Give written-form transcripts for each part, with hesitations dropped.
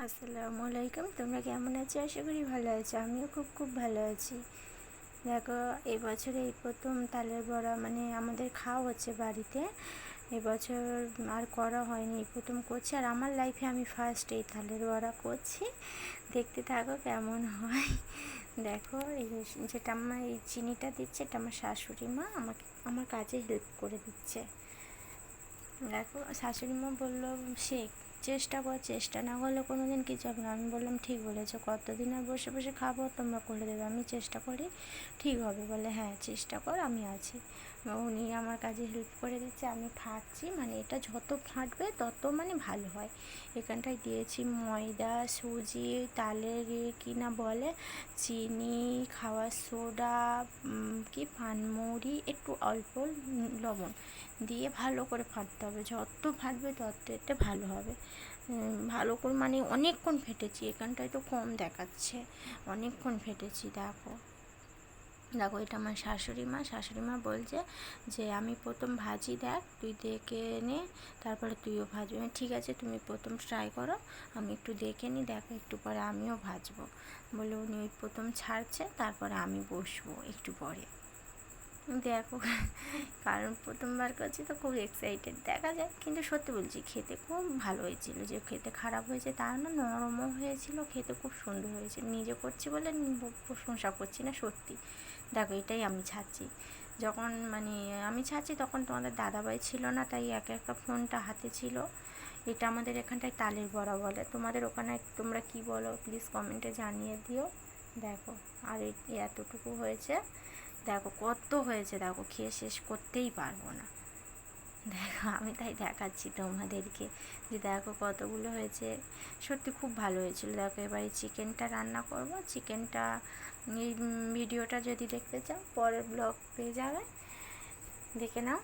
আসসালামু আলাইকুম। তোমরা কেমন আছো? আশা করি ভালো আছো। আমিও খুব ভালো আছি। দেখো, এবছরে এই প্রথম তালের বড়া মানে আমাদের খাওয়া হচ্ছে বাড়িতে। এবছর আর করা হয়নি, এই প্রথম করছি। আর আমার লাইফে আমি ফার্স্ট এই তালের বড়া করছি। দেখতে থাকো কেমন হয়। দেখো, যেটা আমার এই চিনিটা দিচ্ছে, এটা আমার শাশুড়ি মা আমাকে আমার কাজে হেল্প করে দিচ্ছে। দেখো, শাশুড়ি মা বললো শেখ, চেষ্টা কর, চেষ্টা না করলে কোনো দিন কিছু হবে না। আমি বললাম ঠিক বলেছো, কতদিন আর বসে বসে খাবো, তোমরা করে দেবে, আমি চেষ্টা করি ঠিক হবে। বলে হ্যাঁ চেষ্টা কর, আমি আছি। উনি আমার কাজে হেল্প করে দিচ্ছে। আমি ফাটছি, মানে এটা যত ফাটবে তত মানে ভালো হয়। এখানটায় দিয়েছি ময়দা, সুজি, তালের কি না বলে, চিনি, খাওয়ার সোডা, কি পানমৌরি, একটু অল্প লবণ দিয়ে ভালো করে ফাটতে হবে। যত ফাটবে তত এটা ভালো হবে। ভালো করে মানে অনেকক্ষণ ফেটেছি, এখানটায় তো কম দেখাচ্ছে, অনেকক্ষণ ফেটেছি। দেখো দেখো, এটা আমার শাশুড়ি মা বলছে যে আমি প্রথম ভাজি, দেখ তুই দেখে নে, তারপরে তুইও ভাজবি। ঠিক আছে, তুমি প্রথম ট্রাই করো, আমি একটু দেখে নিই, দেখো একটু পরে আমিও ভাজবো। বলে উনি ওই প্রথম ছাড়ছে, তারপরে আমি বসবো একটু পরে। দেখো, কারণ প্রথমবার করছি তো খুব এক্সাইটেড, দেখা যাক। কিন্তু সত্যি বলছি, খেতে খুব ভালো হয়েছিল। যে খেতে খারাপ হয়েছে তা না, নরমও হয়েছিল, খেতে খুব সুন্দর হয়েছে। নিজে করছি বলে প্রশংসা করছি না, সত্যি। দেখো, এটাই আমি ছাড়ছি। যখন মানে আমি ছাড়ছি তখন তোমাদের দাদাভাই ছিল না, তাই একা ফোনটা হাতে ছিল। এটা আমাদের এখানটায় তালের বড়া বলে, তোমাদের ওখানে তোমরা কি বলো প্লিজ কমেন্টে জানিয়ে দিও। দেখো, আর এতটুকু হয়েছে। দেখো কত হয়েছে, দেখো খেয়ে শেষ করতেই পারবো না। দেখো, আমি তাই দেখাচ্ছি তোমাদেরকে যে দেখো কতগুলো হয়েছে। সত্যি খুব ভালো হয়েছিল। দেখো, এবারে চিকেনটা রান্না করব। চিকেনটা এই ভিডিওটা যদি দেখতে চাও, পরের ব্লগ পেয়ে যাবে, দেখে নাও।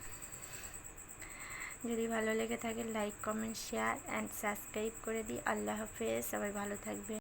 যদি ভালো লেগে থাকে like, comment, share and subscribe করে দিই। আল্লাহ হাফেজ, সবাই ভালো থাকবে।